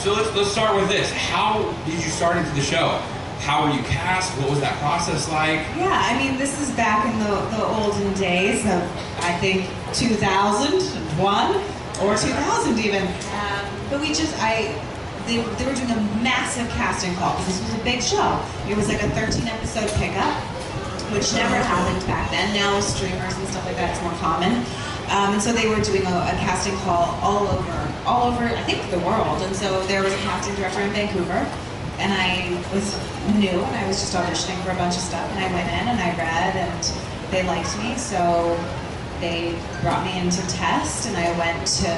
So let's start with this. How did you start into the show? How were you cast? What was that process like? Yeah, I mean, this is back in the olden days of, I think, 2001 or 2000 even. But they were doing a massive casting call because this was a big show. It was like a 13-episode pickup, which never happened back then. Now with streamers and stuff like that, it's more common. And so they were doing a casting call all over, I think, the world. And so there was a casting director in Vancouver, and I was new, and I was just auditioning for a bunch of stuff. And I went in and I read, and they liked me, so they brought me in to test, and I went to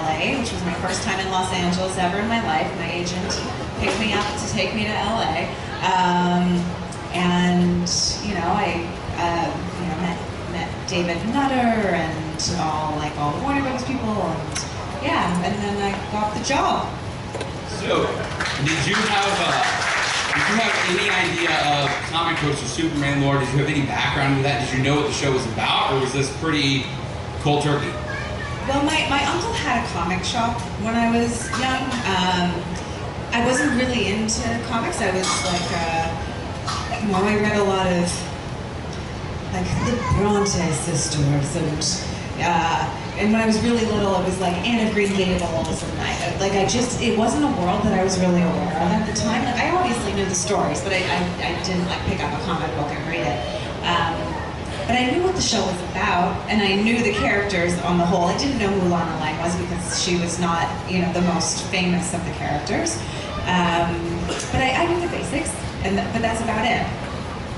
LA, which was my first time in Los Angeles ever in my life. My agent picked me up to take me to LA, and I met David Nutter and all the Warner Brothers people, and yeah, and then I got the job. So, did you have any idea of comic books or Superman lore? Did you have any background with that? Did you know what the show was about, or was this pretty cold turkey? Well, my uncle had a comic shop when I was young. I wasn't really into comics. I was I read a lot of the Bronte sisters, and when I was really little, it was like Anne of Green Gables, and it wasn't a world that I was really aware of at the time. I obviously knew the stories, but I didn't pick up a comic book and read it. But I knew what the show was about, and I knew the characters on the whole. I didn't know who Lana Lang was because she was not, the most famous of the characters. But I knew the basics, but that's about it.